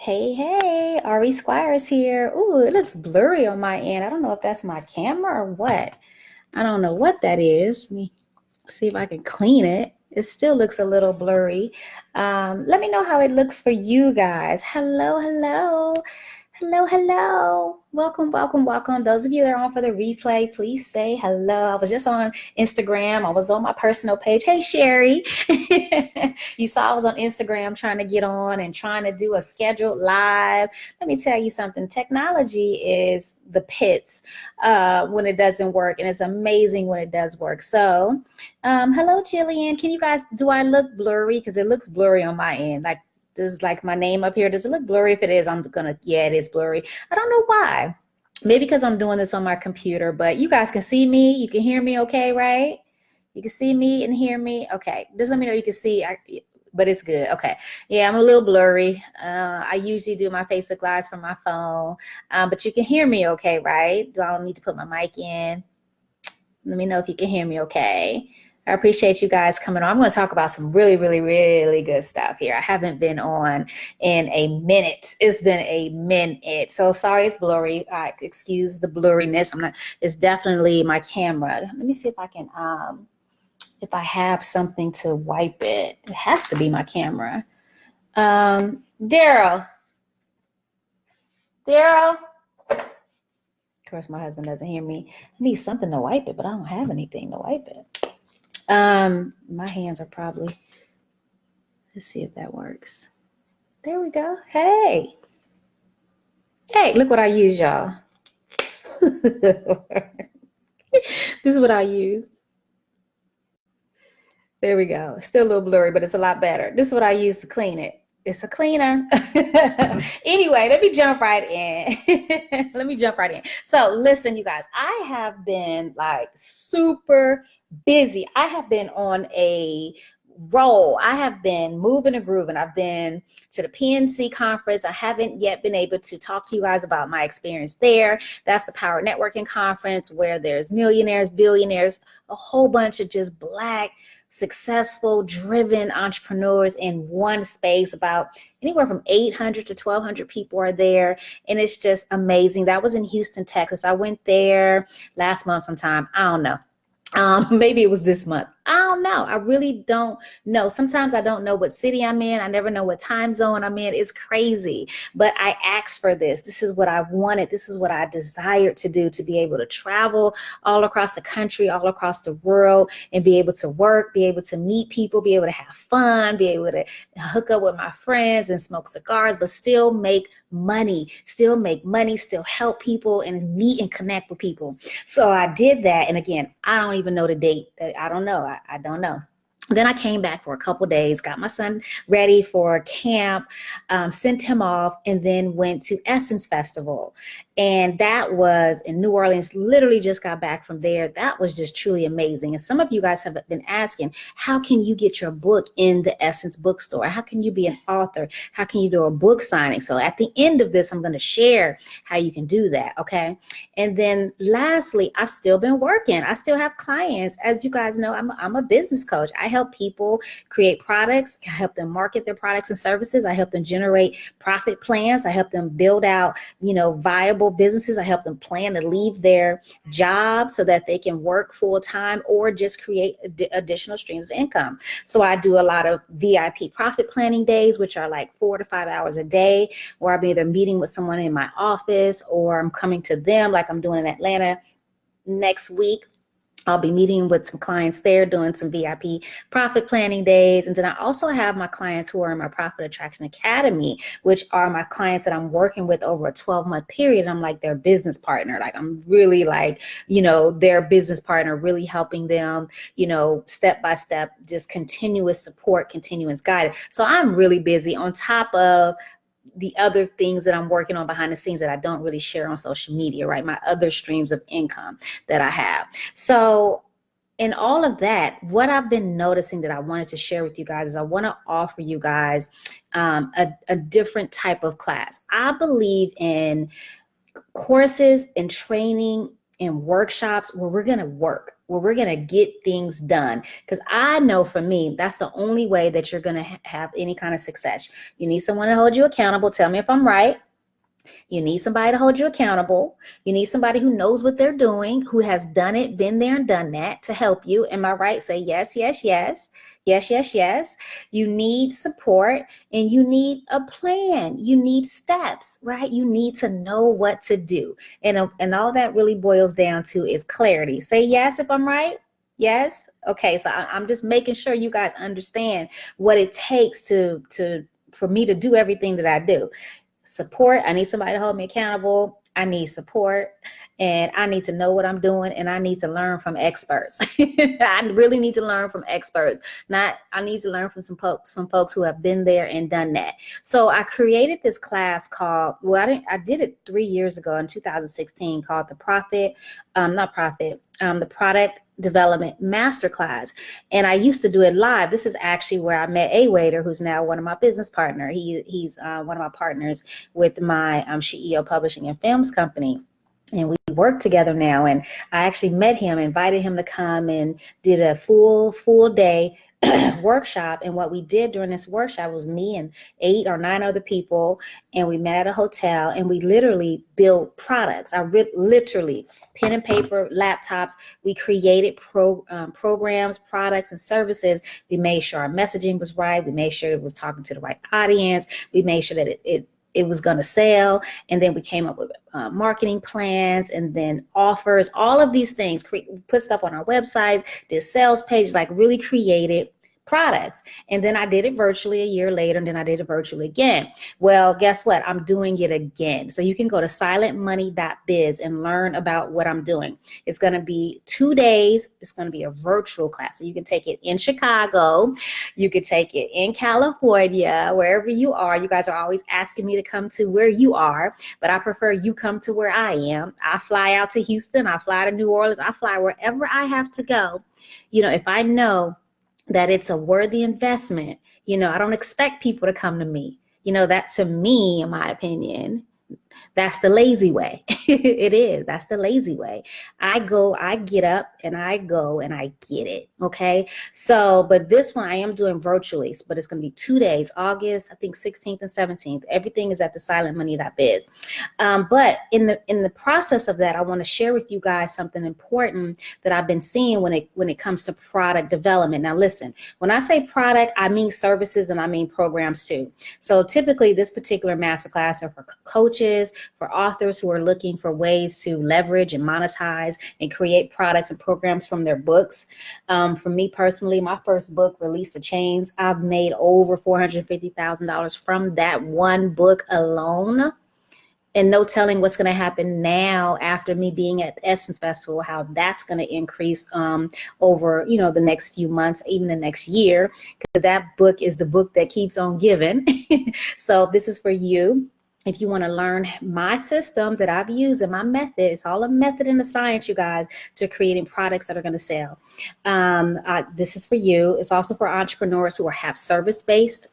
Hey, hey, Ari Squires here. Ooh, it looks blurry on my end. I don't know if that's my camera or what. I don't know what that is. Let me see if I can clean it. It still looks a little blurry. Let me know how it looks for you guys. Hello, hello. Hello, hello. Welcome, welcome, welcome. Those of you that are on for the replay, please say hello. I was just on Instagram. I was on my personal page. Hey, Sherry. You saw I was on Instagram trying to get on and trying to do a scheduled live. Let me tell you something. Technology is the pits when it doesn't work, and it's amazing when it does work. So, hello, Jillian. Can you guys, do I look blurry? Because it looks blurry on my end. Like, does like my name up here, does it look blurry? If it is, yeah, it is blurry. I don't know why. Maybe because I'm doing this on my computer, but you guys can see me. You can hear me okay, right? You can see me and hear me. Okay. Just let me know you can see. But it's good. Okay. Yeah, I'm a little blurry. I usually do my Facebook Lives from my phone, but you can hear me okay, right? Do I don't need to put my mic in? Let me know if you can hear me okay. I appreciate you guys coming on. I'm going to talk about some really, really, really good stuff here. I haven't been on in a minute. It's been a minute. So sorry it's blurry. Excuse the blurriness. It's definitely my camera. Let me see if I have something to wipe it. It has to be my camera. Daryl. Daryl. Of course, my husband doesn't hear me. I need something to wipe it, but I don't have anything to wipe it. My hands are probably, let's see if that works. There we go. Hey, look what I use, y'all. This is what I use. There we go. Still a little blurry, but it's a lot better. This is what I use to clean it. It's a cleaner. Anyway, let me jump right in. So listen, you guys, I have been like super busy. I have been on a roll. I have been moving and grooving. I've been to the PNC conference. I haven't yet been able to talk to you guys about my experience there. That's the Power Networking Conference where there's millionaires, billionaires, a whole bunch of just Black successful, driven entrepreneurs in one space. About anywhere from 800 to 1,200 people are there. And it's just amazing. That was in Houston, Texas. I went there last month sometime. I don't know. Maybe it was this month. I don't know. I really don't know. Sometimes I don't know what city I'm in. I never know what time zone I'm in. It's crazy. But I asked for this. This is what I wanted. This is what I desired to do, to be able to travel all across the country, all across the world, and be able to work, be able to meet people, be able to have fun, be able to hook up with my friends and smoke cigars, but still make money, still help people and meet and connect with people. So I did that. And again, I don't even know the date. I don't know. I don't know. Then I came back for a couple days, got my son ready for camp, sent him off, and then went to Essence Festival. And that was in New Orleans. Literally just got back from there. That was just truly amazing. And some of you guys have been asking, how can you get your book in the Essence bookstore? How can you be an author? How can you do a book signing? So at the end of this, I'm going to share how you can do that. Okay. And then lastly, I've still been working. I still have clients. As you guys know, I'm a business coach. I help people create products. I help them market their products and services. I help them generate profit plans. I help them build out, viable businesses. I help them plan to leave their job so that they can work full time or just create additional streams of income. So I do a lot of VIP profit planning days, which are like 4 to 5 hours a day, where I'm either meeting with someone in my office or I'm coming to them, like I'm doing in Atlanta next week. I'll be meeting with some clients there, doing some VIP profit planning days. And then I also have my clients who are in my Profit Attraction Academy, which are my clients that I'm working with over a 12-month period. I'm like their business partner. Like I'm really like, their business partner, really helping them, step by step, just continuous support, continuous guidance. So I'm really busy on top of the other things that I'm working on behind the scenes that I don't really share on social media, right? My other streams of income that I have. So in all of that, what I've been noticing that I wanted to share with you guys is I want to offer you guys a different type of class. I believe in courses and training and workshops where we're going to work, where we're going to get things done. Because I know for me, that's the only way that you're going to have any kind of success. You need someone to hold you accountable. Tell me if I'm right. You need somebody to hold you accountable. You need somebody who knows what they're doing, who has done it, been there and done that to help you. Am I right? Say yes, yes, yes. Yes, yes, yes. You need support and you need a plan. You need steps, right? You need to know what to do. And all that really boils down to is clarity. Say yes if I'm right. Yes. Okay. So I'm just making sure you guys understand what it takes for me to do everything that I do. Support. I need somebody to hold me accountable. I need support, and I need to know what I'm doing, and I need to learn from experts. I really need to learn from experts. I need to learn from some folks who have been there and done that. So I created this class called, I did it 3 years ago in 2016, called the Product Development Masterclass. And I used to do it live. This is actually where I met A. Waiter, who's now one of my business partners. He's one of my partners with my CEO Publishing and Films company. And we work together now. And I actually met him, invited him to come, and did a full day workshop. And what we did during this workshop was me and 8 or 9 other people, and we met at a hotel, and we literally built products. Literally pen and paper, laptops. We created programs, products, and services. We made sure our messaging was right. We made sure it was talking to the right audience. We made sure that it was going to sell. And then we came up with marketing plans and then offers, all of these things, put stuff on our websites, did sales pages, like really created products. And then I did it virtually a year later, and then I did it virtually again. Well, guess what? I'm doing it again. So you can go to silentmoney.biz and learn about what I'm doing. It's going to be 2 days. It's going to be a virtual class. So you can take it in Chicago. You could take it in California, wherever you are. You guys are always asking me to come to where you are, but I prefer you come to where I am. I fly out to Houston. I fly to New Orleans. I fly wherever I have to go. If I know that it's a worthy investment, I don't expect people to come to me. That, to me, in my opinion, that's the lazy way. It is. That's the lazy way. I get up and I go and I get it. Okay. So, but this one I am doing virtually, but it's going to be 2 days, August, I think 16th and 17th. Everything is at the silentmoney.biz. But in the process of that, I want to share with you guys something important that I've been seeing when it comes to product development. Now, listen, when I say product, I mean services and I mean programs too. So typically this particular masterclass are for coaches, for authors who are looking for ways to leverage and monetize and create products and programs from their books. For me personally, my first book, Release the Chains, I've made over $450,000 from that one book alone. And no telling what's going to happen now after me being at the Essence Festival, how that's going to increase over, the next few months, even the next year, because that book is the book that keeps on giving. So this is for you. If you want to learn my system that I've used and my method, it's all a method and a science, you guys, to creating products that are going to sell. This is for you. It's also for entrepreneurs who have service-based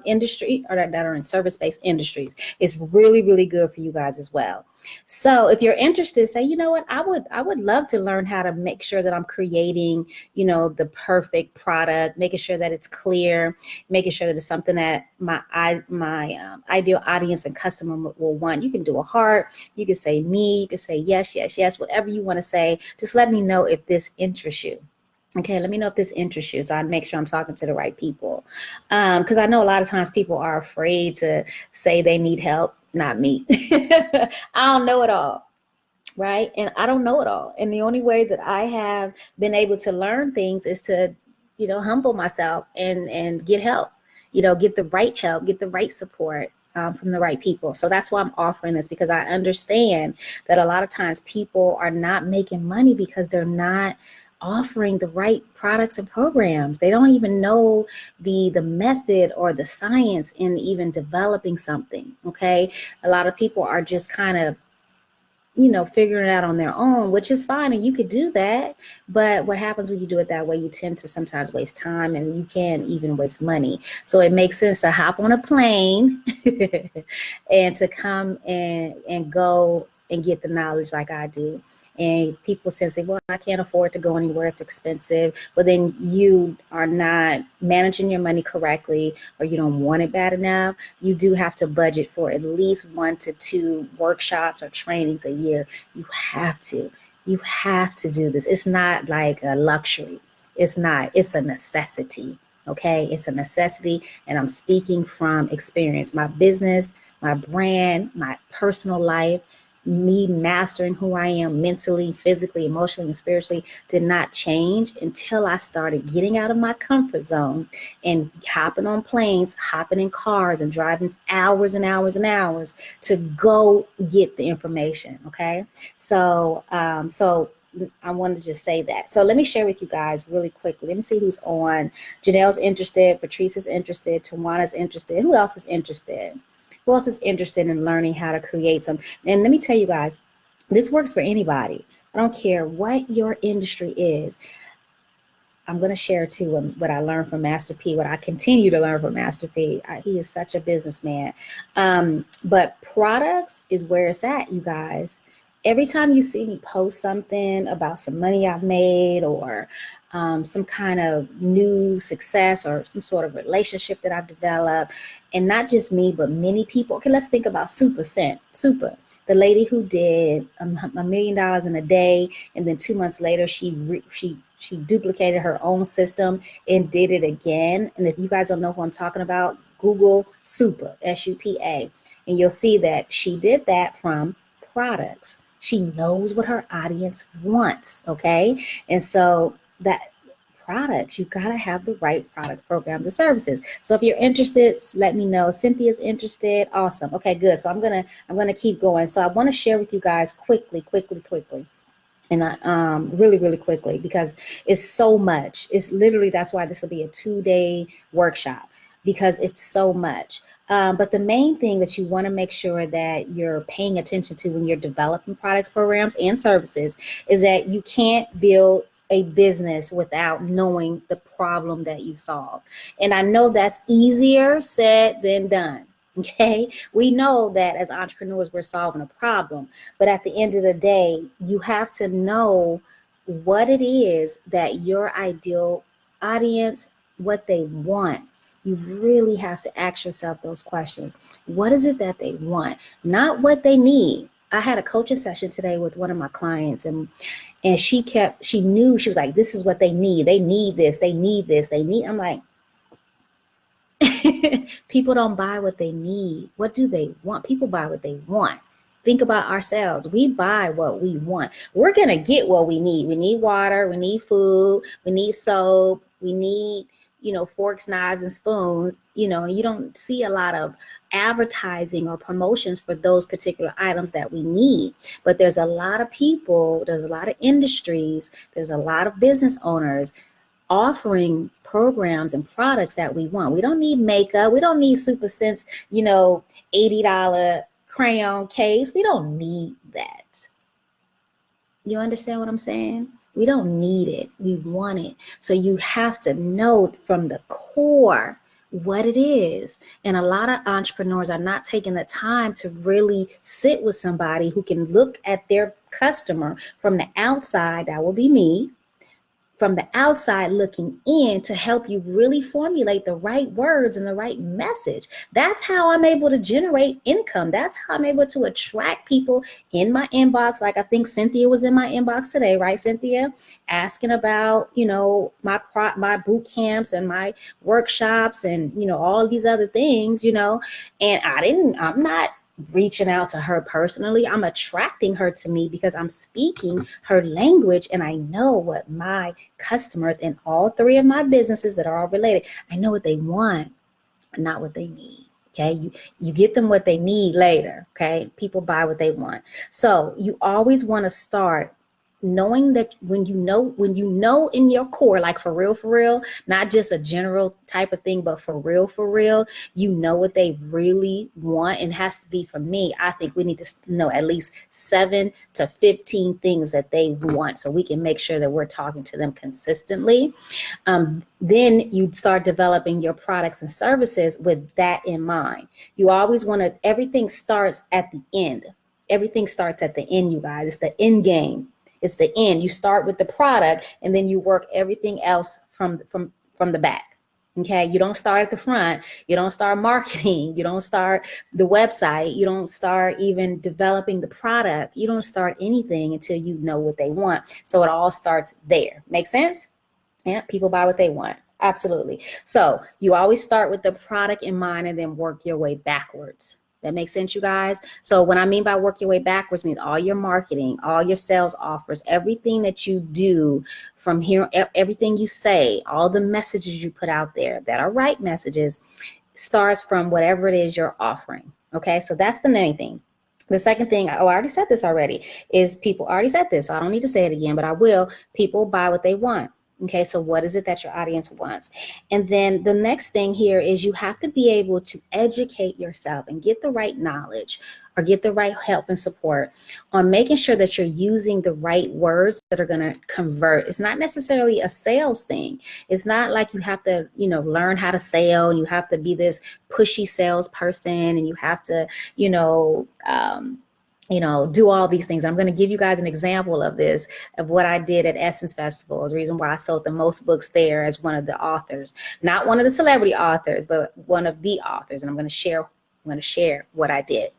industry, or that are in service-based industries. It's really, really good for you guys as well. So if you're interested, say, you know what, I would love to learn how to make sure that I'm creating, the perfect product, making sure that it's clear, making sure that it's something that my ideal audience and customer will want. You can do a heart, you can say me, you can say yes, yes, yes, whatever you want to say. Just let me know if this interests you. Okay, let me know if this interests you, so I make sure I'm talking to the right people. Because I know a lot of times people are afraid to say they need help. Not me. I don't know it all, right? And I don't know it all. And the only way that I have been able to learn things is to, humble myself and get help, get the right help, get the right support from the right people. So that's why I'm offering this, because I understand that a lot of times people are not making money because they're not offering the right products and programs. They don't even know the method or the science in even developing something. Okay. A lot of people are just kind of, figuring it out on their own, which is fine. And you could do that. But what happens when you do it that way, you tend to sometimes waste time, and you can even waste money. So it makes sense to hop on a plane and to come and go and get the knowledge like I do. And people tend to say, well, I can't afford to go anywhere, it's expensive. But then you are not managing your money correctly, or you don't want it bad enough. You do have to budget for at least 1 to 2 workshops or trainings a year. You have to. You have to do this. It's not like a luxury. It's not. It's a necessity. Okay, it's a necessity, and I'm speaking from experience. My business, my brand, my personal life, me mastering who I am mentally, physically, emotionally, and spiritually did not change until I started getting out of my comfort zone and hopping on planes, hopping in cars, and driving hours and hours and hours to go get the information. Okay, so I wanted to just say that. So let me share with you guys really quickly. Let me see who's on. Janelle's interested. Patrice is interested. Tawana's interested. Who else is interested? Who else is interested in learning how to create some? And let me tell you guys, this works for anybody. I don't care what your industry is. I'm going to share too what I learned from Master P, what I continue to learn from Master P. He is such a businessman. But products is where it's at, you guys. Every time you see me post something about some money I've made, or some kind of new success, or some sort of relationship that I've developed, and not just me, but many people. Okay, let's think about Super, the lady who did $1 million in a day, and then 2 months later she duplicated her own system and did it again. And if you guys don't know who I'm talking about, Google Supa, S-U-P-A, and you'll see that she did that from products. She knows what her audience wants, okay? And so that products, you gotta have the right product, programs, and services. So if you're interested, let me know. Cynthia's interested. Awesome. Okay, good. So I'm gonna keep going. So I want to share with you guys quickly. And really quickly, because it's so much. It's literally, that's why this will be a 2-day workshop, because it's so much. But the main thing that you want to make sure that you're paying attention to when you're developing products, programs, and services is that you can't build a business without knowing the problem that you solve. And I know that's easier said than done. Okay, we know that as entrepreneurs, we're solving a problem, but at the end of the day, you have to know what it is that your ideal audience, what they want. You really have to ask yourself those questions. What is it that they want? Not what they need. I had a coaching session today with one of my clients, and she knew, she was like, this is what they need. They need this. They need this. They need. I'm like, people don't buy what they need. What do they want? People buy what they want. Think about ourselves. We buy what we want. We're going to get what we need. We need water. We need food. We need soap. We need, forks, knives, and spoons. You don't see a lot of advertising or promotions for those particular items that we need. But there's a lot of people, there's a lot of industries, there's a lot of business owners offering programs and products that we want. We don't need makeup. We don't need Super Sense, $80 crayon case. We don't need that. You understand what I'm saying? We don't need it. We want it. So you have to know from the core what it is. And a lot of entrepreneurs are not taking the time to really sit with somebody who can look at their customer from the outside. That will be me. From the outside looking in, to help you really formulate the right words and the right message. That's how I'm able to generate income. That's how I'm able to attract people in my inbox. Like I think Cynthia was in my inbox today, right, Cynthia? Asking about, my boot camps and my workshops and, all of these other things, and I'm not reaching out to her personally. I'm attracting her to me because I'm speaking her language, and I know what my customers in all 3 of my businesses that are all related, I know what they want, not what they need. Okay, you get them what they need later. Okay, people buy what they want. So you always want to start knowing that when you know in your core, like for real, not just a general type of thing, but for real, you know what they really want. And has to be, for me, I think we need to know at least 7 to 15 things that they want, so we can make sure that we're talking to them consistently. Then you start developing your products and services with that in mind. You always want to, everything starts at the end. Everything starts at the end, you guys. It's the end game. It's the end. You start with the product and then you work everything else from the back. Okay, you don't start at the front. You don't start marketing. You don't start the website. You don't start even developing the product. You don't start anything until you know what they want. So it all starts there. Make sense? Yeah, people buy what they want. Absolutely. So you always start with the product in mind and then work your way backwards. That makes sense, you guys? So what I mean by work your way backwards means all your marketing, all your sales offers, everything that you do from here, everything you say, all the messages you put out there that are right messages starts from whatever it is you're offering. Okay, so that's the main thing. The second thing, I already said this already, is people already said this, so I don't need to say it again, but I will. People buy what they want. Okay, so what is it that your audience wants? And then the next thing here is you have to be able to educate yourself and get the right knowledge or get the right help and support on making sure that you're using the right words that are going to convert. It's not necessarily a sales thing. It's not like you have to, learn how to sell and you have to be this pushy salesperson and you have to, do all these things. I'm going to give you guys an example of this, of what I did at Essence Festival. It's the reason why I sold the most books there as one of the authors, not one of the celebrity authors, but one of the authors. And I'm going to share what I did.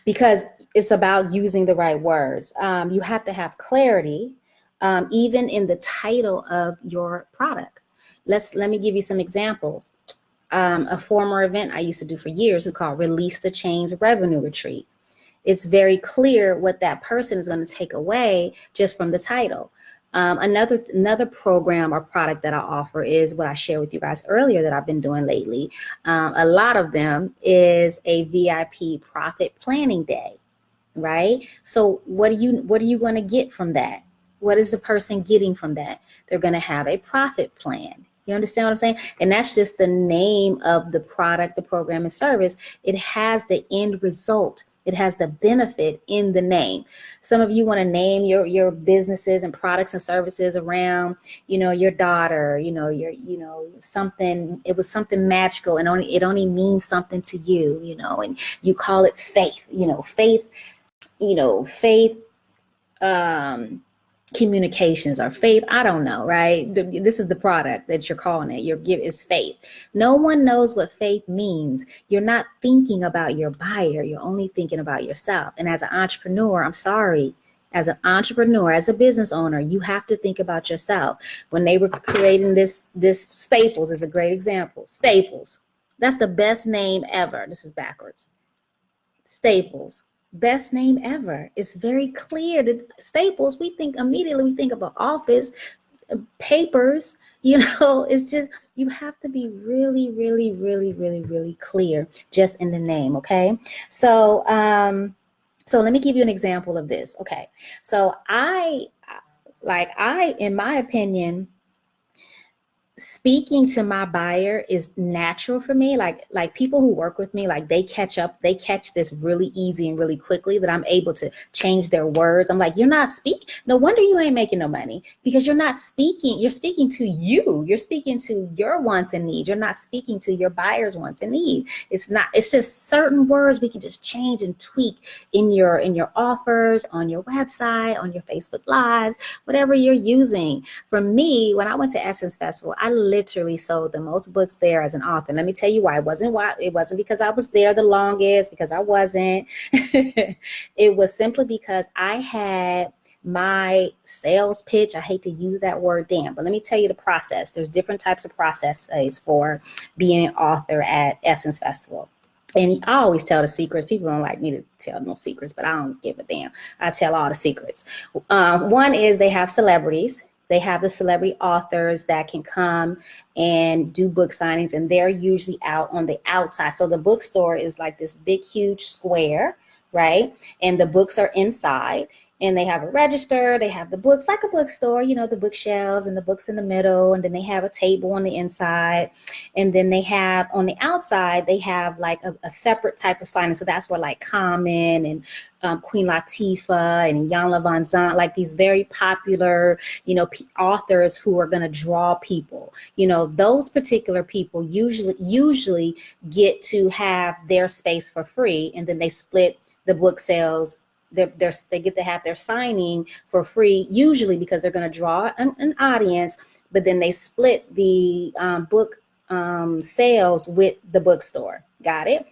Because it's about using the right words. You have to have clarity, even in the title of your product. Let me give you some examples. A former event I used to do for years is called Release the Chains Revenue Retreat. It's very clear what that person is going to take away just from the title. Another program or product that I offer is what I shared with you guys earlier that I've been doing lately. A lot of them is a VIP profit planning day, right? So what are you going to get from that? What is the person getting from that? They're going to have a profit plan. You understand what I'm saying? And that's just the name of the product, the program and service. It has the end result. It has the benefit in the name. Some of you want to name your businesses and products and services around, your daughter, something. It was something magical, and it only means something to you, and you call it faith, faith. Communications or faith, I don't know, right? This is the product that you're calling it. Your gift is faith. No one knows what faith means. You're not thinking about your buyer. You're only thinking about yourself. And as an entrepreneur, I'm sorry, as an entrepreneur, as a business owner, you have to think about yourself. When they were creating this Staples is a great example. Staples, that's the best name ever. This is backwards. Staples. Best name ever. It's very clear that Staples, we think about office, papers, it's just, you have to be really, really, really, really, really clear just in the name. Okay. So let me give you an example of this. Okay. So I, in my opinion, speaking to my buyer is natural for me. Like people who work with me, like they catch this really easy and really quickly, that I'm able to change their words. I'm like, you're not speaking. No wonder you ain't making no money, because you're not speaking. You're speaking to you. You're speaking to your wants and needs. You're not speaking to your buyer's wants and needs. It's just certain words we can just change and tweak in your offers, on your website, on your Facebook Lives, whatever you're using. For me, when I went to Essence Festival, I literally sold the most books there as an author. Let me tell you why. It wasn't because I was there the longest, because I wasn't. It was simply because I had my sales pitch. I hate to use that word, damn, but let me tell you the process. There's different types of processes for being an author at Essence Festival. And I always tell the secrets. People don't like me to tell no secrets, but I don't give a damn. I tell all the secrets. One is they have celebrities. They have the celebrity authors that can come and do book signings, and they're usually out on the outside. So the bookstore is like this big, huge square, right? And the books are inside. And they have a register, they have the books like a bookstore, the bookshelves and the books in the middle. And then they have a table on the inside. And then they have on the outside, they have like a separate type of signing. So that's where like Common and Queen Latifah and Iyanla Vanzant, like these very popular, authors who are going to draw people. Those particular people usually get to have their space for free. And then they split the book sales they get to have their signing for free, usually because they're going to draw an audience, but then they split the book sales with the bookstore. Got it?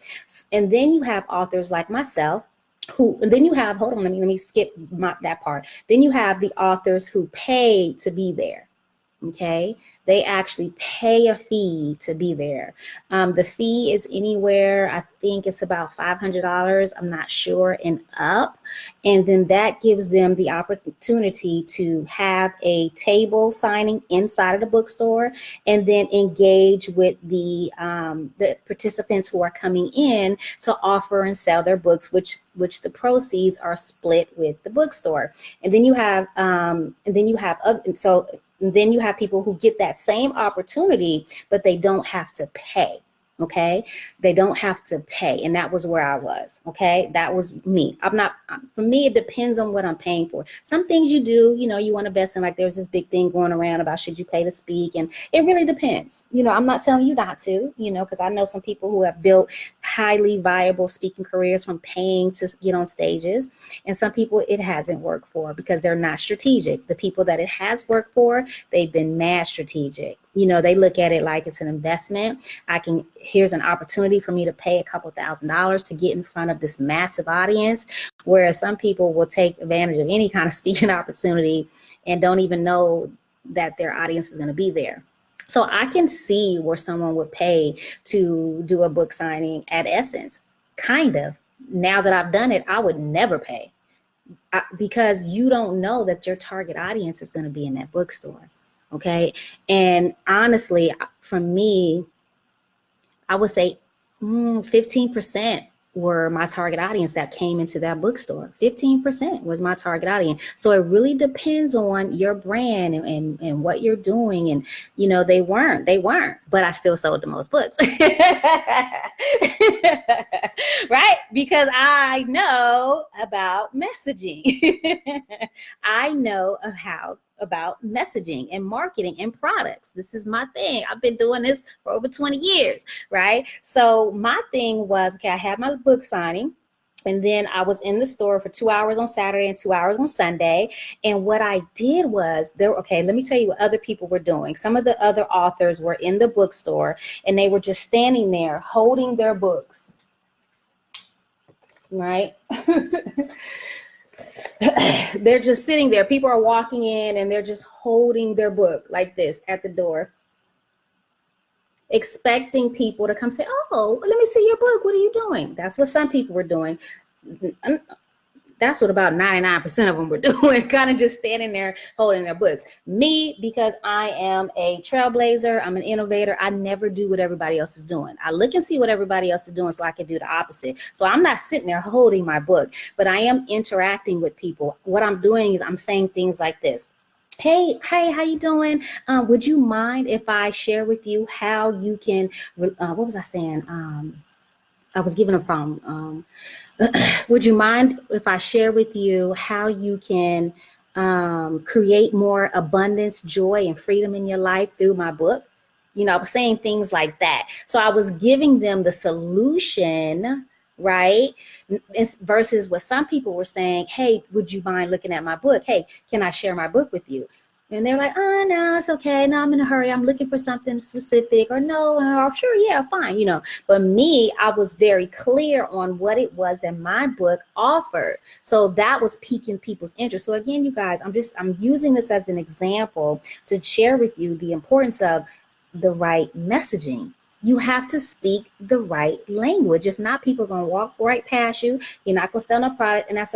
And then you have authors like myself and then you have, hold on, let me skip that part. Then you have the authors who pay to be there. Okay, they actually pay a fee to be there. The fee is anywhere, I think it's about $500, I'm not sure, and up. And then that gives them the opportunity to have a table signing inside of the bookstore, and then engage with the participants who are coming in to offer and sell their books, which the proceeds are split with the bookstore. And then you have then you have people who get that same opportunity, but they don't have to pay. Okay, they don't have to pay. And that was where I was. Okay, that was me. For me, it depends on what I'm paying for. Some things you do, you want to invest in, like there's this big thing going around about should you pay to speak, and it really depends. I'm not telling you not to, because I know some people who have built highly viable speaking careers from paying to get on stages, and some people it hasn't worked for because they're not strategic. The people that it has worked for, they've been mad strategic. They look at it like it's an investment. Here's an opportunity for me to pay a couple $1,000s to get in front of this massive audience, whereas some people will take advantage of any kind of speaking opportunity and don't even know that their audience is going to be there. So I can see where someone would pay to do a book signing at Essence. Kind of. Now that I've done it, I would never pay because you don't know that your target audience is going to be in that bookstore. Okay. And honestly, for me, I would say 15% were my target audience that came into that bookstore. 15% was my target audience. So it really depends on your brand and what you're doing. And, they weren't, but I still sold the most books. Right? Because I know about messaging. I know about messaging and marketing and products. This is my thing. I've been doing this for over 20 years, right? So my thing was, okay, I had my book signing, and then I was in the store for 2 hours on Saturday and 2 hours on Sunday. And what I did was let me tell you what other people were doing. Some of the other authors were in the bookstore and they were just standing there holding their books, right? They're just sitting there. People are walking in and they're just holding their book like this at the door, expecting people to come say, oh, let me see your book. What are you doing? That's what some people were doing. That's what about 99% of them were doing, kind of just standing there holding their books. Me, because I am a trailblazer, I'm an innovator, I never do what everybody else is doing. I look and see what everybody else is doing so I can do the opposite. So I'm not sitting there holding my book, but I am interacting with people. What I'm doing is I'm saying things like this. Hey, how you doing? Would you mind if I share with you how you can, what was I saying? I was given a problem. Would you mind if I share with you how you can create more abundance, joy, and freedom in your life through my book? I was saying things like that. So I was giving them the solution, right? Versus what some people were saying, hey, would you mind looking at my book? Hey, can I share my book with you? And they're like, oh, no, it's okay. No, I'm in a hurry. I'm looking for something specific. Or no, sure, yeah, fine, But me, I was very clear on what it was that my book offered. So that was piquing people's interest. So again, you guys, I'm using this as an example to share with you the importance of the right messaging. You have to speak the right language. If not, people are going to walk right past you. You're not going to sell no product. And that's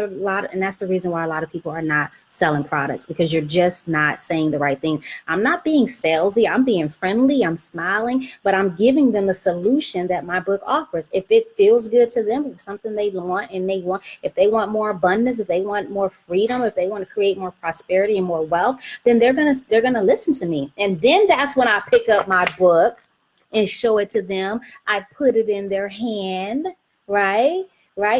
the reason why a lot of people are not selling products, because you're just not saying the right thing. I'm not being salesy. I'm being friendly. I'm smiling, but I'm giving them a solution that my book offers. If it feels good to them, if something they want, if they want more abundance, if they want more freedom, if they want to create more prosperity and more wealth, then they're going to listen to me. And then that's when I pick up my book and show it to them. I put it in their hand, right?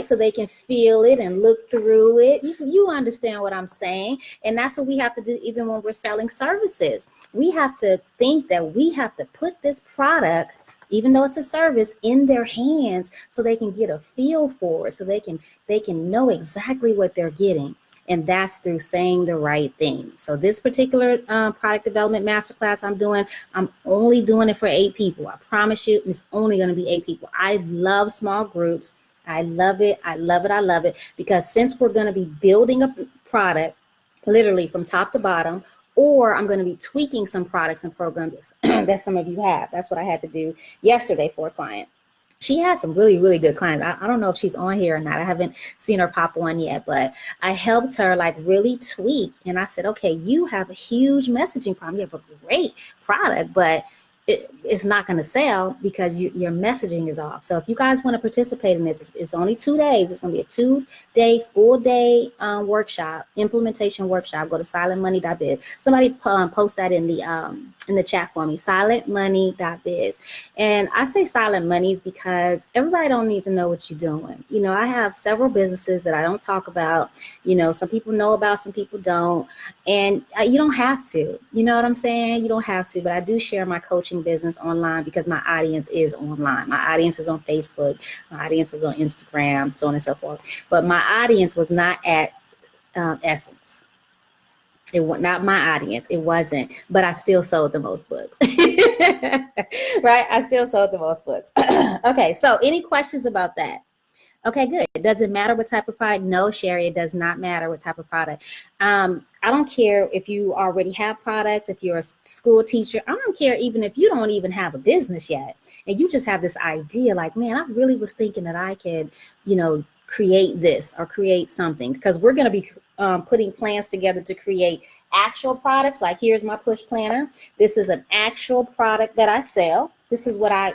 So they can feel it and look through it. You understand what I'm saying? And that's what we have to do even when we're selling services. We have to think that we have to put this product, even though it's a service, in their hands so they can get a feel for it, so they can know exactly what they're getting. And that's through saying the right thing. So this particular product development masterclass I'm only doing it for 8 people. I promise you, it's only going to be 8 people. I love small groups. I love it. I love it. I love it. Because since we're going to be building a product literally from top to bottom, or I'm going to be tweaking some products and programs that some of you have. That's what I had to do yesterday for a client. She had some really, really good clients. I don't know if she's on here or not. I haven't seen her pop on yet, but I helped her like really tweak. And I said, okay, you have a huge messaging problem. You have a great product, but it's not going to sell because your messaging is off. So if you guys want to participate in this, it's only 2 days. It's going to be a 2-day, full-day workshop, implementation workshop. Go to silentmoney.biz. Somebody post that in the chat for me, silentmoney.biz. And I say silent monies because everybody don't need to know what you're doing. You know, I have several businesses that I don't talk about. You know, some people know about, some people don't. And you don't have to. You know what I'm saying? You don't have to. But I do share my coaching business online because my audience is online. My audience is on Facebook. My audience is on Instagram, so on and so forth. But my audience was not at Essence. It was not my audience. It wasn't. But I still sold the most books. Right? I still sold the most books. Okay. So any questions about that? Okay, good. Does it matter what type of product? No, Sherry, it does not matter what type of product. I don't care if you already have products, if you're a school teacher. I don't care even if you don't even have a business yet. And you just have this idea like, man, I really was thinking that I could, you know, create this or create something. Because we're going to be putting plans together to create actual products. Like here's my push planner. This is an actual product that I sell. This is why I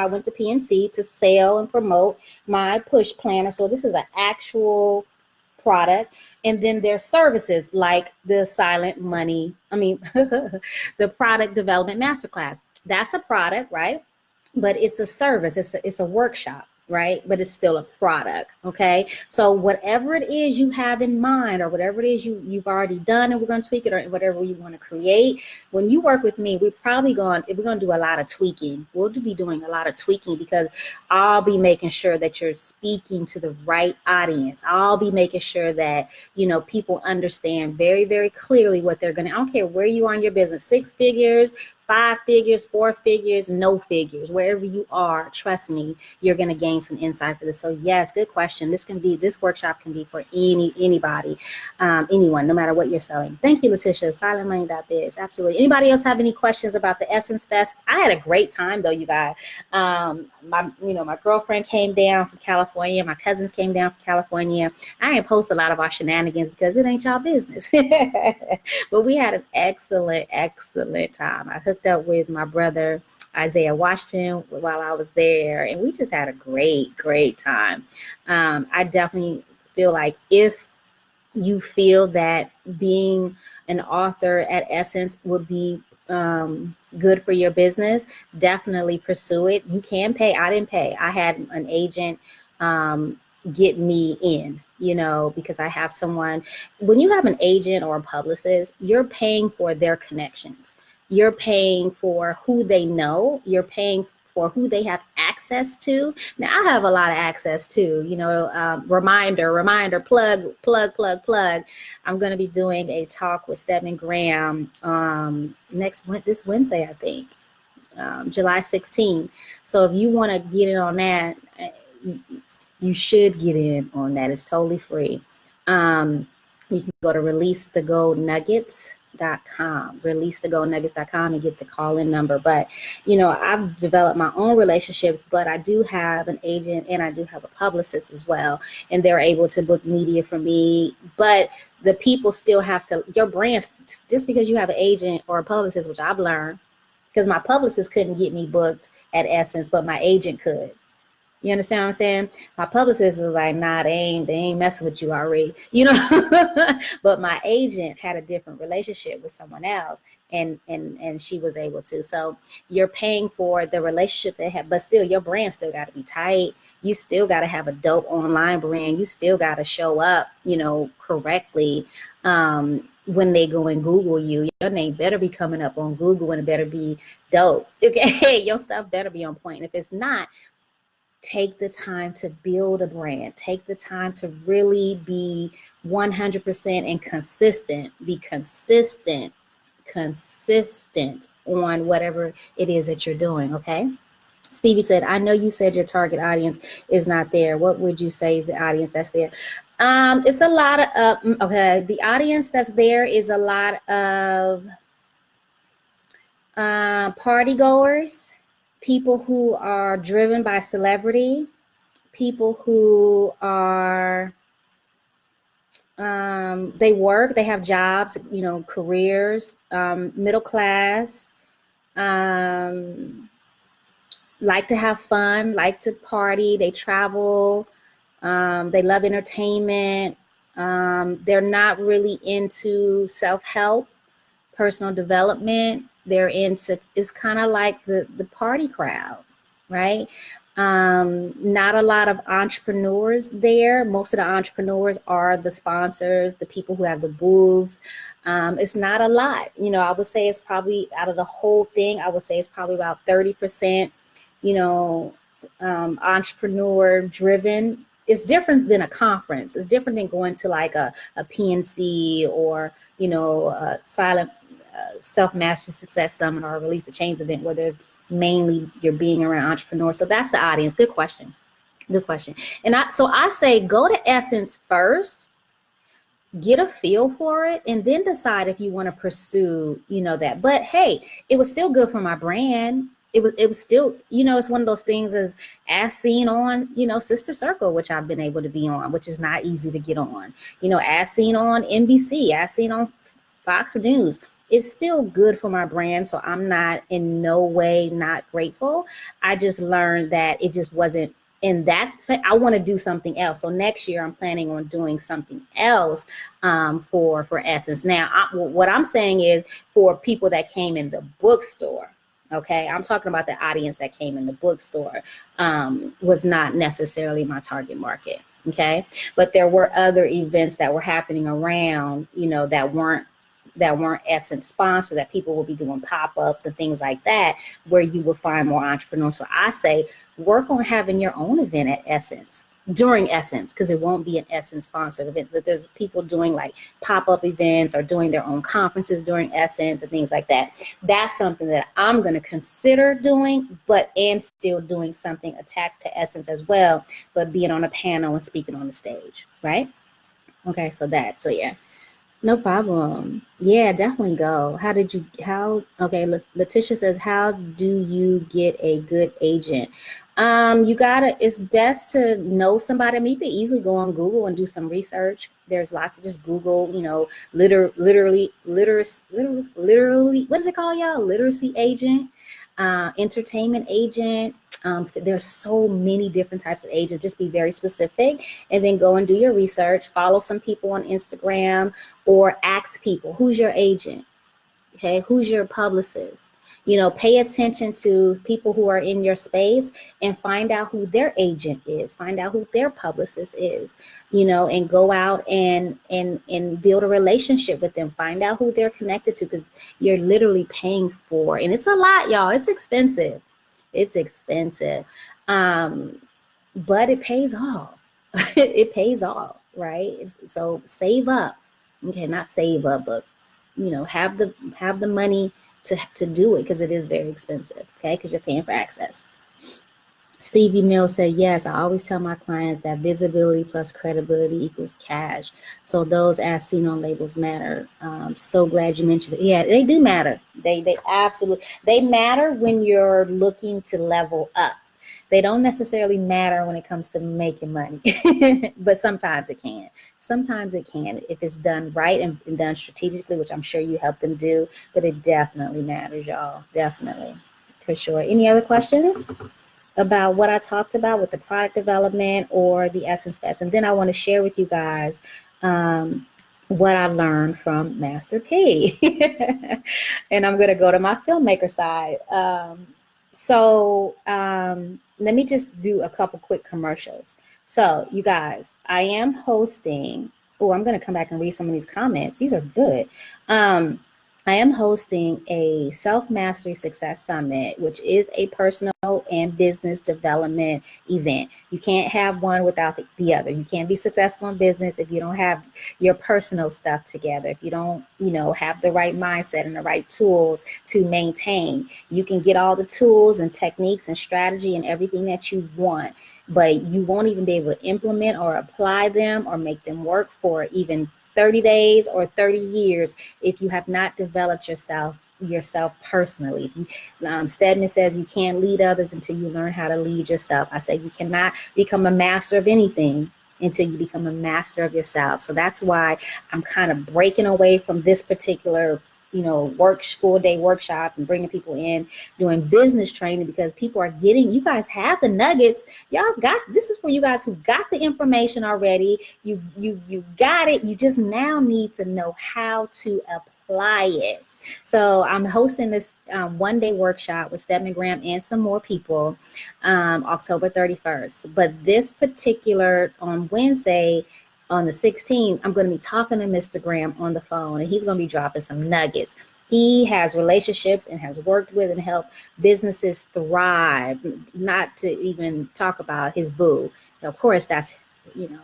went to PNC to sell and promote my push planner. So this is an actual product. And then there's services like the the product development masterclass. That's a product, right? But it's a service. It's a workshop. Right? But it's still a product. Okay. So whatever it is you have in mind or whatever it is you've already done and we're going to tweak it or whatever you want to create, when you work with me, we're going to do a lot of tweaking. We'll be doing a lot of tweaking because I'll be making sure that you're speaking to the right audience. I'll be making sure that, you know, people understand very, very clearly what they're going to, I don't care where you are in your business, 6 figures, 5 figures, 4 figures, no figures, wherever you are, trust me, you're going to gain some insight for this. So yes, good question. This workshop can be for anybody, anyone, no matter what you're selling. Thank you, Letitia. Silentmoney.biz. Absolutely. Anybody else have any questions about the Essence Fest? I had a great time though, you guys. My girlfriend came down from California. My cousins came down from California. I didn't post a lot of our shenanigans because it ain't y'all business. But we had an excellent time. I hooked up with my brother Isaiah Washington while I was there, and we just had a great time. I definitely feel like if you feel that being an author at Essence would be good for your business, definitely pursue it. You can pay. I didn't pay. I had an agent get me in, you know, because I have someone. When you have an agent or a publicist, you're paying for their connections. You're paying for who they know. You're paying for who they have access to. Now, I have a lot of access to, you know, reminder, plug. I'm going to be doing a talk with Stedman Graham this Wednesday, I think, July 16th. So if you want to get in on that, you should get in on that. It's totally free. You can go to releasethegoldnuggets.com and get the call-in number. But, you know, I've developed my own relationships, but I do have an agent and I do have a publicist as well. And they're able to book media for me. But the people still have to, your brand, just because you have an agent or a publicist, which I've learned, because my publicist couldn't get me booked at Essence, but my agent could. You understand what I'm saying? My publicist was like, nah, they ain't messing with you already, you know. But my agent had a different relationship with someone else, and she was able to. So you're paying for the relationship they have, but still your brand still got to be tight. You still got to have a dope online brand. You still got to show up, you know, correctly. when they go and Google you, your name better be coming up on Google and it better be dope. Okay, your stuff better be on point. And if it's not, take the time to build a brand. Take the time to really be 100% and consistent. Be consistent on whatever it is that you're doing, okay? Stevie said, I know you said your target audience is not there. What would you say is the audience that's there? It's a lot of, okay, the audience that's there is a lot of party goers, people who are driven by celebrity, people who are, they work, they have jobs, you know, careers, middle class, like to have fun, like to party, they travel, they love entertainment. They're not really into self-help, personal development. They're into, it's kind of like the party crowd, right? Not a lot of entrepreneurs there. Most of the entrepreneurs are the sponsors, the people who have the booths. It's not a lot. You know, I would say it's probably, out of the whole thing, I would say it's probably about 30%, you know, entrepreneur driven. It's different than a conference. It's different than going to like a PNC or, you know, a silent self-mastery success summit or a release of change event where there's mainly you're being around entrepreneurs. So that's the audience. Good question. Good question. And so I say go to Essence first, get a feel for it, and then decide if you want to pursue, you know, that. But hey, it was still good for my brand. It was still, you know, it's one of those things as seen on, you know, Sister Circle, which I've been able to be on, which is not easy to get on, you know, as seen on NBC, as seen on Fox News. It's still good for my brand. So I'm not in no way not grateful. I just learned that it just wasn't, and that's, I want to do something else. So next year I'm planning on doing something else for Essence. Now, what I'm saying is for people that came in the bookstore, okay, I'm talking about the audience that came in the bookstore, was not necessarily my target market. Okay, but there were other events that were happening around, you know, that weren't Essence sponsored, that people will be doing pop-ups and things like that, where you will find more entrepreneurs. So I say work on having your own event at Essence during Essence, because it won't be an Essence sponsored event. But there's people doing like pop-up events or doing their own conferences during Essence and things like that. That's something that I'm going to consider doing, and still doing something attached to Essence as well, but being on a panel and speaking on the stage, right? Okay, so yeah. No problem. Yeah, definitely go. Okay, Letitia says, how do you get a good agent? It's best to know somebody. I mean, you can easily go on Google and do some research. There's lots of, just Google, you know, literally, what is it called, y'all? Literacy agent, entertainment agent. There's so many different types of agents. Just be very specific and then go and do your research. Follow some people on Instagram or ask people, who's your agent? Okay, who's your publicist? You know, pay attention to people who are in your space and find out who their agent is, find out who their publicist is, you know, and go out and build a relationship with them. Find out who they're connected to, because you're literally paying for, and it's a lot, y'all. It's expensive. It's expensive, but it pays off. It pays off, right? So save up. Okay, not save up, but, you know, have the money to do it, because it is very expensive, okay, because you're paying for access. Stevie Mills said, yes, I always tell my clients that visibility plus credibility equals cash. So those as seen on labels matter. So glad you mentioned it. Yeah, they do matter. They absolutely, they matter when you're looking to level up. They don't necessarily matter when it comes to making money, but sometimes it can. Sometimes it can, if it's done right and done strategically, which I'm sure you help them do, but it definitely matters, y'all. Definitely, for sure. Any other questions about what I talked about with the product development or the Essence Fest? And then I want to share with you guys what I learned from Master P. And I'm going to go to my filmmaker side. Let me just do a couple quick commercials. So you guys, I am hosting, Oh, I'm going to come back and read some of these comments. These are good. I am hosting a Self-Mastery Success Summit, which is a personal and business development event. You can't have one without the other. You can't be successful in business if you don't have your personal stuff together. If you don't, have the right mindset and the right tools to maintain. You can get all the tools and techniques and strategy and everything that you want, but you won't even be able to implement or apply them or make them work for even 30 days or 30 years if you have not developed yourself personally. Stedman says you can't lead others until you learn how to lead yourself. I say you cannot become a master of anything until you become a master of yourself. So that's why I'm kind of breaking away from this particular full day workshop and bringing people in doing business training, because people are you guys have the nuggets. This is for you guys who got the information already. You got it. You just now need to know how to apply it. So I'm hosting this one-day workshop with Stedman Graham and some more people, October 31st. But this particular on Wednesday, on the 16th, I'm going to be talking to Mr. Graham on the phone, and he's going to be dropping some nuggets. He has relationships and has worked with and helped businesses thrive, not to even talk about his boo. Of course, that's,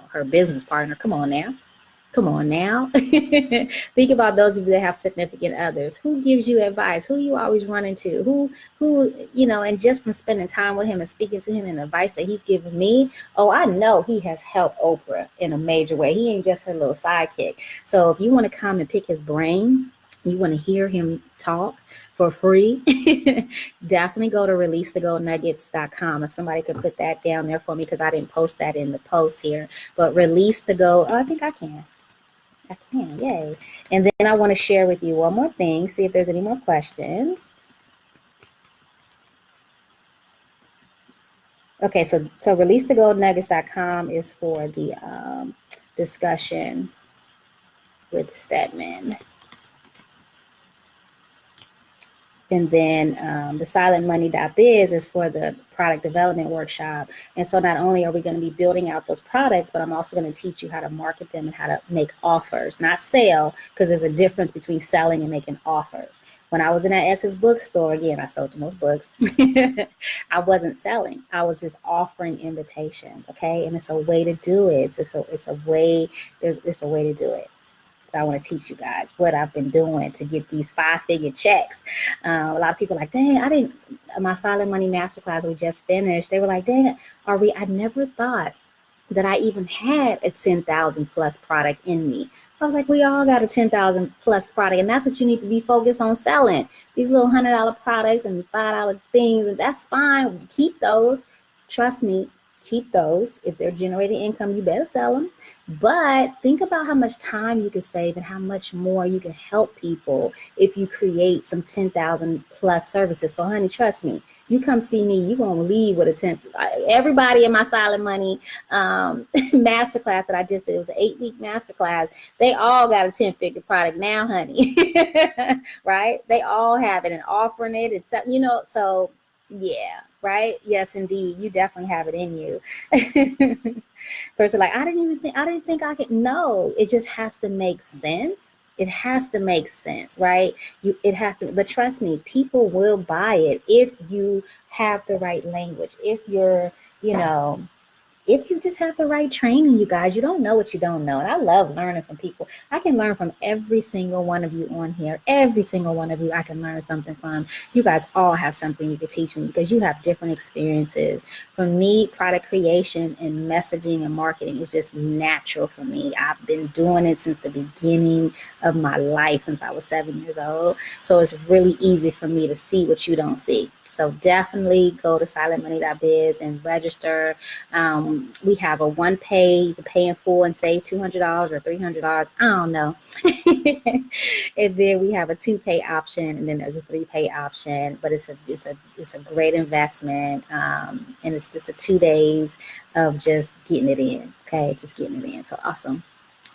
her business partner. Come on now. Think about those of you that have significant others. Who gives you advice? Who you always run into? Who, and just from spending time with him and speaking to him and the advice that he's given me, I know he has helped Oprah in a major way. He ain't just her little sidekick. So if you want to come and pick his brain, you want to hear him talk for free, definitely go to releasetogonuggets.com. If somebody could put that down there for me, because I didn't post that in the post here, but release to go. I think I can. Yay. And then I want to share with you one more thing, see if there's any more questions. Okay, so releasetogonuggets.com is for the discussion with Stedman. And then the silentmoney.biz is for the product development workshop. And so not only are we going to be building out those products, but I'm also going to teach you how to market them and how to make offers, not sell, because there's a difference between selling and making offers. When I was in that Essence bookstore, again, I sold the most books. I wasn't selling. I was just offering invitations. Okay. And it's a way to do it. It's a way to do it. So I want to teach you guys what I've been doing to get these 5-figure checks. A lot of people are like, dang, my Silent Money Masterclass we just finished. They were like, dang, I never thought that I even had a 10,000 plus product in me. I was like, we all got a 10,000 plus product, and that's what you need to be focused on selling. These little $100 products and $5 things, and that's fine. Keep those. Trust me. Keep those. If they're generating income, you better sell them. But think about how much time you can save and how much more you can help people if you create some 10,000 plus services. So honey, trust me, you come see me, you're going to leave with a 10. Everybody in my Silent Money masterclass that I just did, it was an 8-week masterclass. They all got a 10-figure product now, honey. Right? They all have it and offering it. It's, so yeah, right? Yes, indeed. You definitely have it in you. Person like, I didn't think I could. No, it just has to make sense. It has to make sense, right? It has to, but trust me, people will buy it if you have the right language. If you're, if you just have the right training, you guys, you don't know what you don't know. And I love learning from people. I can learn from every single one of you on here. Every single one of you, I can learn something from. You guys all have something you can teach me because you have different experiences. For me, product creation and messaging and marketing is just natural for me. I've been doing it since the beginning of my life, since I was 7 years old. So it's really easy for me to see what you don't see. So definitely go to silentmoney.biz and register. We have a one pay, you can pay in full and save $200 or $300. I don't know. And then we have a 2-pay option, and then there's a 3-pay option. But it's a great investment, and it's just 2 days of just getting it in. Okay, just getting it in. So awesome.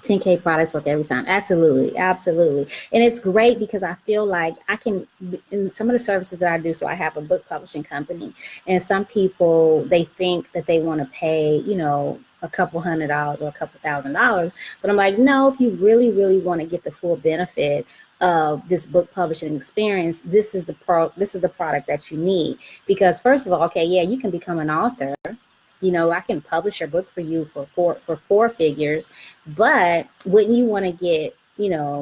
10K products work every time. Absolutely. Absolutely. And it's great because I feel like I can, in some of the services that I do, so I have a book publishing company, and some people, they think that they want to pay, a couple $100 or a couple $1,000. But I'm like, no, if you really, really want to get the full benefit of this book publishing experience, this is the product that you need. Because first of all, okay, yeah, you can become an author. I can publish your book for you for four figures, but wouldn't you want to get,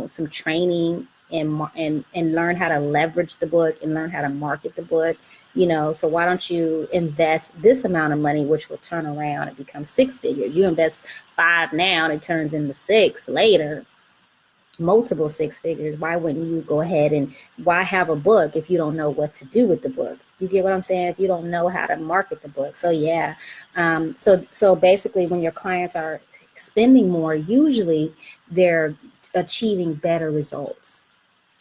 some training and learn how to leverage the book and learn how to market the book? So why don't you invest this amount of money, which will turn around and become six figures? You invest 5 now and it turns into 6 later, multiple six figures. Why wouldn't you go ahead and why have a book if you don't know what to do with the book? You get what I'm saying? If you don't know how to market the book. So yeah. So basically when your clients are spending more, usually they're achieving better results,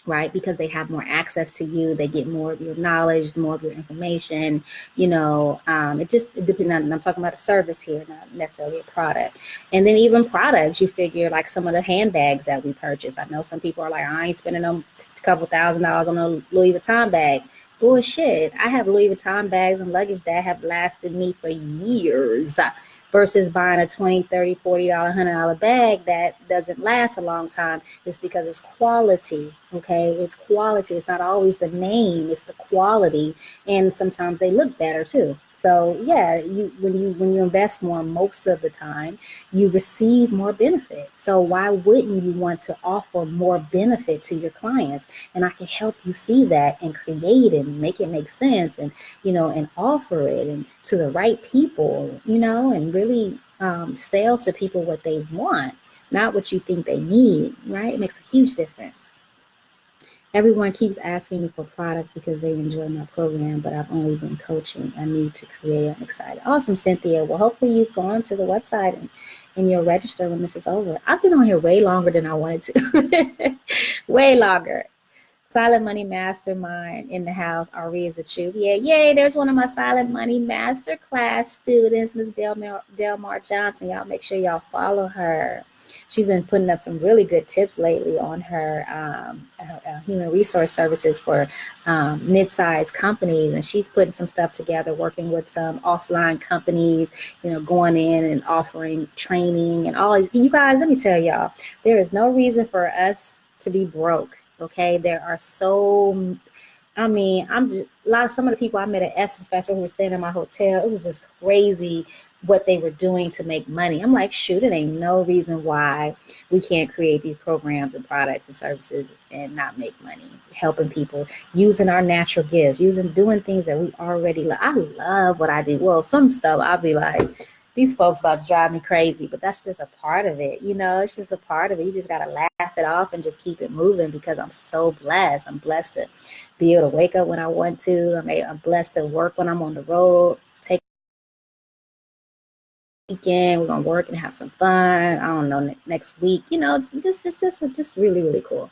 right? Because they have more access to you. They get more of your knowledge, more of your information. It depends on, I'm talking about a service here, not necessarily a product. And then even products, you figure like some of the handbags that we purchase. I know some people are like, I ain't spending a couple $1,000s on a Louis Vuitton bag. Bullshit. I have Louis Vuitton bags and luggage that have lasted me for years versus buying a $20, $30, $40, $100 bag that doesn't last a long time. It's because it's quality, okay? It's quality. It's not always the name, it's the quality. And sometimes they look better too. So yeah, when you invest more, most of the time, you receive more benefit. So why wouldn't you want to offer more benefit to your clients? And I can help you see that and create it and make it make sense and offer it and to the right people, and really sell to people what they want, not what you think they need, right? It makes a huge difference. Everyone keeps asking me for products because they enjoy my program, but I've only been coaching. I need to create. I'm excited. Awesome, Cynthia. Well, hopefully you've gone to the website and you'll register when this is over. I've been on here way longer than I wanted to. Way longer. Silent Money Mastermind in the house. Ari is a truth. Yeah, yay. There's one of my Silent Money Masterclass students, Ms. Delmar Johnson. Y'all make sure y'all follow her. She's been putting up some really good tips lately on her human resource services for mid-sized companies. And she's putting some stuff together, working with some offline companies, going in and offering training and all. You guys, let me tell y'all, there is no reason for us to be broke. Okay, there are some of the people I met at Essence Festival who were staying in my hotel, it was just crazy what they were doing to make money. I'm like, shoot, it ain't no reason why we can't create these programs and products and services and not make money, helping people, using our natural gifts, doing things that we already love. I love what I do. Well, some stuff I'll be like, these folks about to drive me crazy, but that's just a part of it. It's just a part of it. You just got to laugh it off and just keep it moving because I'm so blessed. I'm blessed to be able to wake up when I want to. I'm blessed to work when I'm on the road. Take weekend, we're going to work and have some fun. I don't know, next week, it's just really, really cool.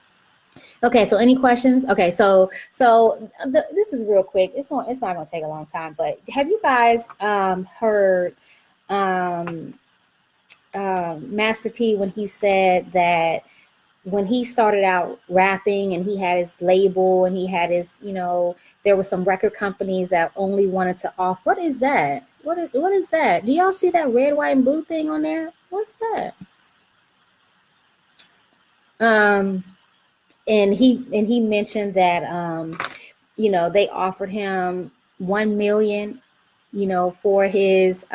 Okay, so any questions? Okay, so this is real quick. It's not going to take a long time, but have you guys heard Master P when he said that when he started out rapping and he had his label and he had his, there were some record companies that only wanted to off. What is that? What is that? Do y'all see that red, white, and blue thing on there? What's that? And he mentioned that they offered him $1 million, for his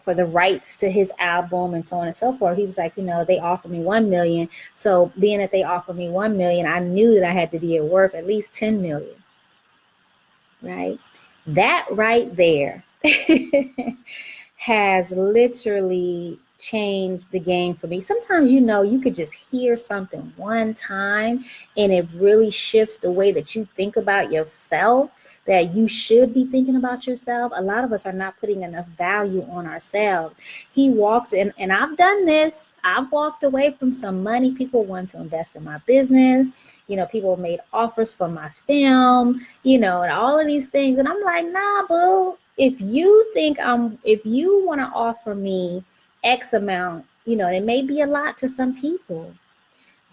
for the rights to his album and so on and so forth. He was like, they offered me $1 million. So being that they offered me $1 million, I knew that I had to be worth at least $10 million. Right? That right there has literally changed the game for me. Sometimes, you could just hear something one time and it really shifts the way that you think about yourself, that you should be thinking about yourself. A lot of us are not putting enough value on ourselves. He walked in, and I've done this. I've walked away from some money. People want to invest in my business. People made offers for my film, and all of these things. And I'm like, nah, boo. If you want to offer me X amount, you know, it may be a lot to some people,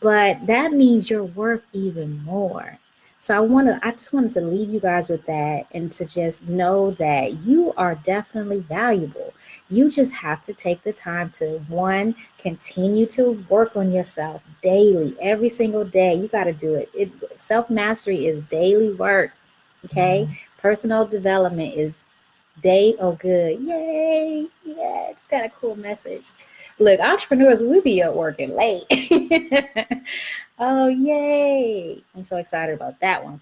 but that means you're worth even more. So I just wanted to leave you guys with that and to just know that you are definitely valuable. You just have to take the time to, one, continue to work on yourself daily, every single day. You got to do it. Self-mastery is daily work. Okay. Personal development is day. Oh, good. Yay. Yeah. It's got a cool message. Look, entrepreneurs, we be up working late. Oh, yay. I'm so excited about that one.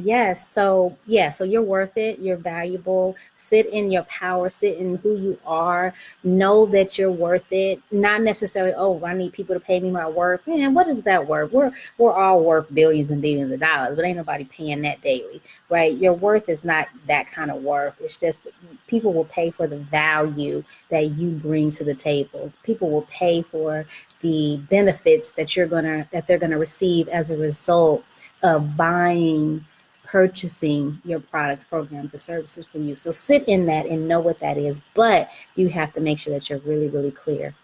Yes, so you're worth it, you're valuable. Sit in your power, sit in who you are, know that you're worth it. Not necessarily, oh, I need people to pay me my worth. Man, what is that worth? We're all worth billions and billions of dollars, but ain't nobody paying that daily, right? Your worth is not that kind of worth. It's just people will pay for the value that you bring to the table. People will pay for the benefits that they're gonna receive as a result of buying, purchasing your products, programs, and services from you. So sit in that and know what that is, but you have to make sure that you're really, really clear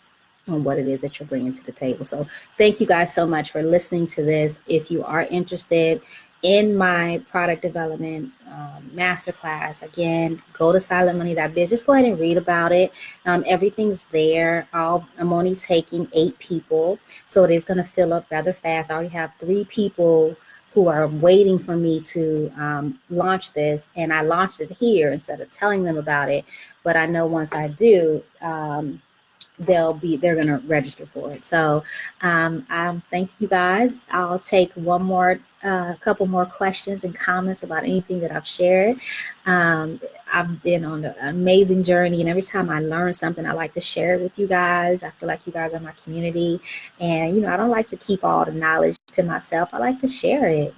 on what it is that you're bringing to the table. So thank you guys so much for listening to this. If you are interested in my product development masterclass, again, go to silentmoney.biz. Just go ahead and read about it. Everything's there. I'm only taking 8 people, so it is going to fill up rather fast. I already have 3 people who are waiting for me to launch this, and I launched it here instead of telling them about it. But I know once I do, they're gonna register for it. So thank you guys. I'll take one more couple more questions and comments about anything that I've shared. I've been on an amazing journey, and every time I learn something, I like to share it with you guys. I feel like you guys are my community, and I don't like to keep all the knowledge to myself. I like to share it.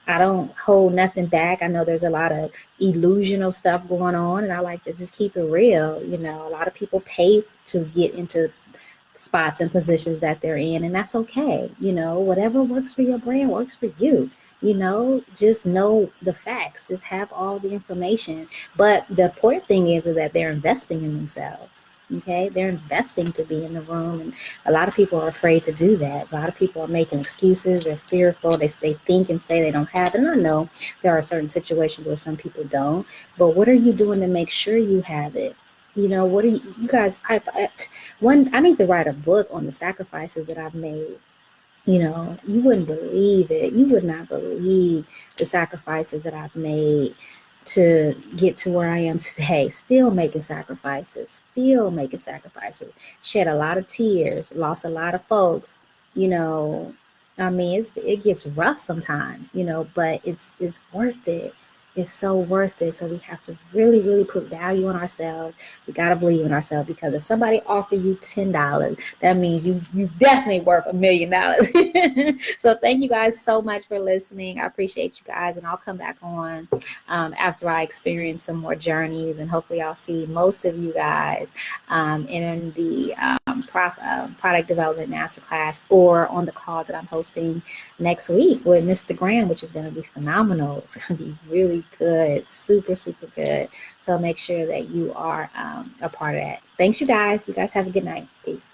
I don't hold nothing back. I know there's a lot of illusional stuff going on, and I like to just keep it real. A lot of people pay to get into spots and positions that they're in, and that's okay. Whatever works for your brand works for you. Just know the facts, just have all the information. But the important thing is that they're investing in themselves. Okay, they're investing to be in the room, and a lot of people are afraid to do that. A lot of people are making excuses. They're fearful. They think and say they don't have it. And I know there are certain situations where some people don't, but what are you doing to make sure you have it? What are you guys? I need to write a book on the sacrifices that I've made. You wouldn't believe it. You would not believe the sacrifices that I've made to get to where I am today. Still making sacrifices, shed a lot of tears, lost a lot of folks. It gets rough sometimes, but it's worth it. It's so worth it. So we have to really, really put value on ourselves. We got to believe in ourselves, because if somebody offer you $10, that means you definitely worth $1 million. So thank you guys so much for listening. I appreciate you guys, and I'll come back on after I experience some more journeys, and hopefully I'll see most of you guys in the product development masterclass, or on the call that I'm hosting next week with Mr. Graham, which is going to be phenomenal. It's going to be really good, super, super good. So make sure that you are a part of that. Thanks, you guys. You guys have a good night. Peace.